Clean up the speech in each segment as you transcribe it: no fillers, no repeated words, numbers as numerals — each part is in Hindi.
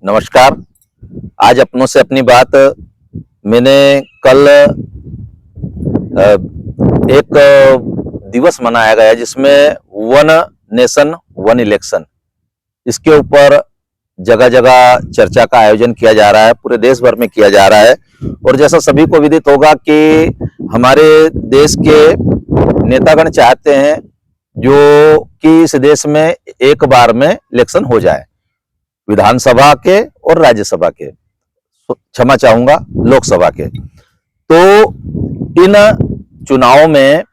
नमस्कार। आज अपनों से अपनी बात मैंने कल एक दिवस मनाया गया जिसमें वन नेशन वन इलेक्शन, इसके ऊपर जगह जगह चर्चा का आयोजन किया जा रहा है, पूरे देश भर में किया जा रहा है। और जैसा सभी को विदित होगा कि हमारे देश के नेतागण चाहते हैं जो कि इस देश में एक बार में इलेक्शन हो जाए, विधानसभा के और राज्यसभा के, क्षमा चाहूंगा लोकसभा के। तो इन चुनावों में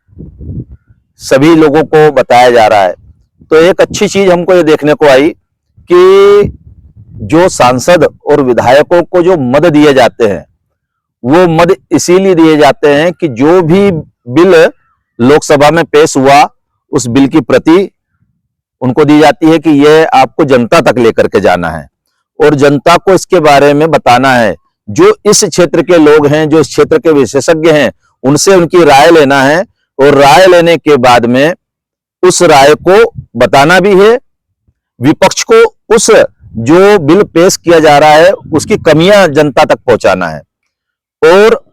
सभी लोगों को बताया जा रहा है। तो एक अच्छी चीज हमको ये देखने को आई कि जो सांसद और विधायकों को जो मत दिए जाते हैं वो मत इसीलिए दिए जाते हैं कि जो भी बिल लोकसभा में पेश हुआ उस बिल की प्रति उनको दी जाती है कि ये आपको जनता तक लेकर के जाना है और जनता को इसके बारे में बताना है। जो इस क्षेत्र के लोग हैं, जो इस क्षेत्र के विशेषज्ञ हैं, उनसे उनकी राय लेना है और राय लेने के बाद में उस राय को बताना भी है। विपक्ष को उस जो बिल पेश किया जा रहा है उसकी कमियां जनता तक पहुंचाना है और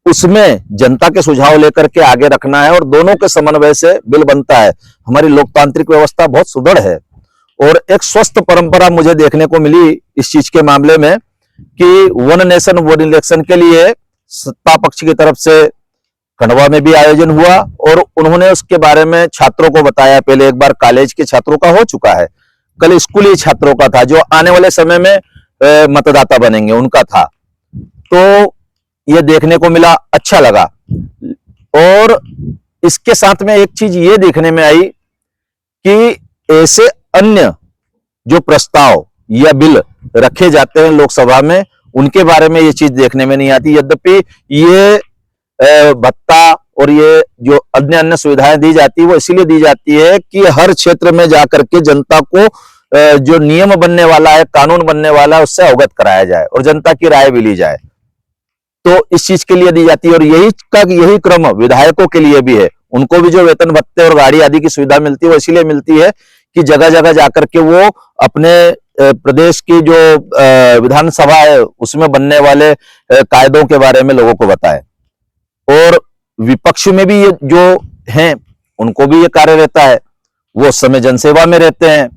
उसमें जनता के सुझाव लेकर के आगे रखना है और दोनों के समन्वय से बिल बनता है। हमारी लोकतांत्रिक व्यवस्था बहुत सुदृढ़ है और एक स्वस्थ परंपरा मुझे देखने को मिली इस चीज के मामले में कि वन नेशन वन इलेक्शन के लिए सत्ता पक्ष की तरफ से खंडवा में भी आयोजन हुआ और उन्होंने उसके बारे में छात्रों को बताया। पहले एक बार कॉलेज के छात्रों का हो चुका है, कल स्कूली छात्रों का था जो आने वाले समय में मतदाता बनेंगे उनका था। तो ये देखने को मिला, अच्छा लगा। और इसके साथ में एक चीज ये देखने में आई कि ऐसे अन्य जो प्रस्ताव या बिल रखे जाते हैं लोकसभा में उनके बारे में ये चीज देखने में नहीं आती। यद्यपि ये भत्ता और ये जो अन्य अन्य सुविधाएं दी जाती है वो इसीलिए दी जाती है कि हर क्षेत्र में जाकर के जनता को जो नियम बनने वाला है, कानून बनने वाला है, उससे अवगत कराया जाए और जनता की राय भी ली जाए। तो इस चीज के लिए दी जाती है और यही क्रम विधायकों के लिए भी है। उनको भी जो वेतन भत्ते और गाड़ी आदि की सुविधा मिलती है वो इसीलिए मिलती है कि जगह जगह जाकर के वो अपने प्रदेश की जो विधानसभा है उसमें बनने वाले कायदों के बारे में लोगों को बताए। और विपक्ष में भी ये जो हैं उनको भी ये कार्य रहता है, वो उस समय जनसेवा में रहते हैं,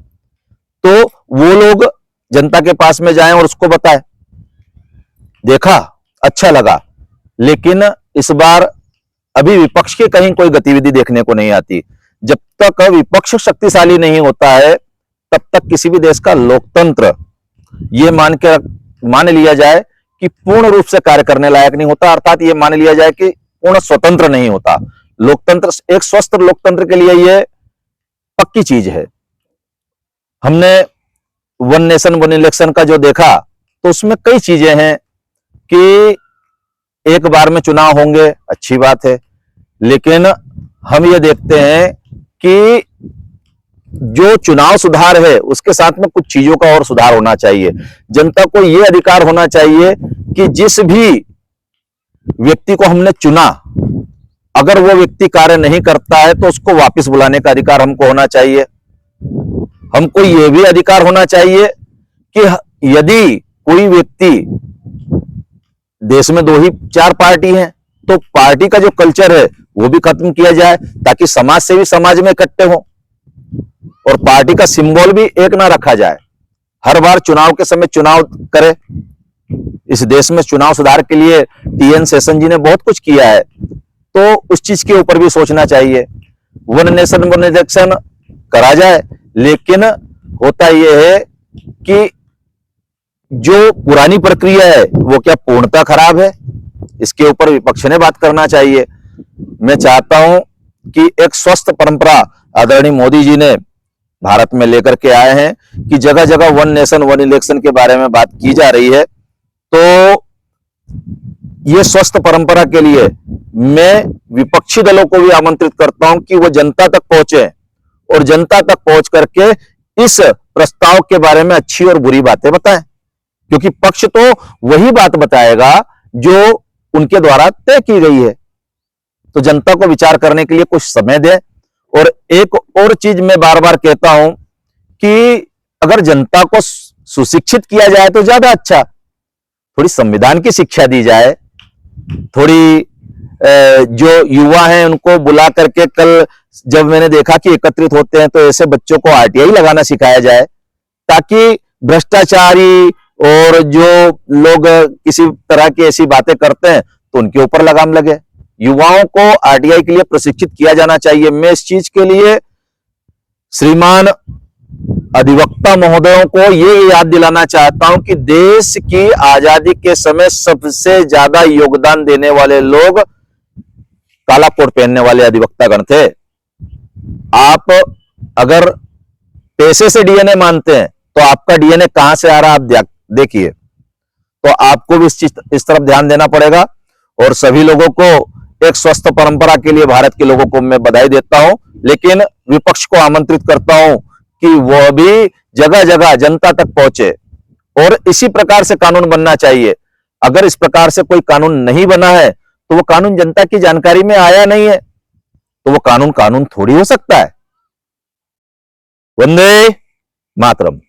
तो वो लोग जनता के पास में जाएं और उसको बताएं। देखा, अच्छा लगा। लेकिन इस बार अभी विपक्ष की कहीं कोई गतिविधि देखने को नहीं आती। जब तक विपक्ष शक्तिशाली नहीं होता है तब तक किसी भी देश का लोकतंत्र ये मान लिया जाए कि पूर्ण रूप से कार्य करने लायक नहीं होता, अर्थात ये मान लिया जाए कि पूर्ण स्वतंत्र नहीं होता। लोकतंत्र, एक स्वस्थ लोकतंत्र के लिए ये पक्की चीज है। हमने वन नेशन वन इलेक्शन का जो देखा तो उसमें कई चीजें हैं कि एक बार में चुनाव होंगे, अच्छी बात है, लेकिन हम ये देखते हैं कि जो चुनाव सुधार है उसके साथ में कुछ चीजों का और सुधार होना चाहिए। जनता को यह अधिकार होना चाहिए कि जिस भी व्यक्ति को हमने चुना, अगर वो व्यक्ति कार्य नहीं करता है तो उसको वापस बुलाने का अधिकार हमको होना चाहिए। हमको यह भी अधिकार होना चाहिए कि यदि कोई व्यक्ति, देश में 2 ही 4 पार्टी हैं, तो पार्टी का जो कल्चर है वो भी खत्म किया जाए ताकि समाज से भी समाज में इकट्ठे हो और पार्टी का सिंबल भी एक ना रखा जाए। हर बार चुनाव के समय चुनाव करे। इस देश में चुनाव सुधार के लिए टीएन शेषन जी ने बहुत कुछ किया है, तो उस चीज के ऊपर भी सोचना चाहिए। वन नेशन वन इलेक्शन करा जाए, लेकिन होता यह है कि जो पुरानी प्रक्रिया है वो क्या पूर्णतः खराब है, इसके ऊपर विपक्ष ने बात करना चाहिए। मैं चाहता हूं कि एक स्वस्थ परंपरा आदरणीय मोदी जी ने भारत में लेकर के आए हैं कि जगह जगह वन नेशन वन इलेक्शन के बारे में बात की जा रही है। तो ये स्वस्थ परंपरा के लिए मैं विपक्षी दलों को भी आमंत्रित करता हूं कि वो जनता तक पहुंचे और जनता तक पहुंच करके इस प्रस्ताव के बारे में अच्छी और बुरी बातें बताएं, क्योंकि पक्ष तो वही बात बताएगा जो उनके द्वारा तय की गई है। तो जनता को विचार करने के लिए कुछ समय दें। और एक और चीज मैं बार बार कहता हूं कि अगर जनता को सुशिक्षित किया जाए तो ज्यादा अच्छा। थोड़ी संविधान की शिक्षा दी जाए, थोड़ी जो युवा हैं उनको बुला करके, कल जब मैंने देखा कि एकत्रित होते हैं तो ऐसे बच्चों को आरटीआई लगाना सिखाया जाए, ताकि भ्रष्टाचारी और जो लोग किसी तरह की ऐसी बातें करते हैं तो उनके ऊपर लगाम लगे। युवाओं को आरटीआई के लिए प्रशिक्षित किया जाना चाहिए। मैं इस चीज के लिए श्रीमान अधिवक्ता महोदयों को ये याद दिलाना चाहता हूं कि देश की आजादी के समय सबसे ज्यादा योगदान देने वाले लोग काला कोट पहनने वाले अधिवक्तागण थे। आप अगर पैसे से डीएनए मानते हैं तो आपका डीएनए कहां से आ रहा है आप देखिए। तो आपको भी इस तरफ ध्यान देना पड़ेगा। और सभी लोगों को एक स्वस्थ परंपरा के लिए भारत के लोगों को मैं बधाई देता हूं, लेकिन विपक्ष को आमंत्रित करता हूं कि वह भी जगह जगह जनता तक पहुंचे और इसी प्रकार से कानून बनना चाहिए। अगर इस प्रकार से कोई कानून नहीं बना है तो वो कानून जनता की जानकारी में आया नहीं है, तो वो कानून थोड़ी हो सकता है। वंदे मातरम।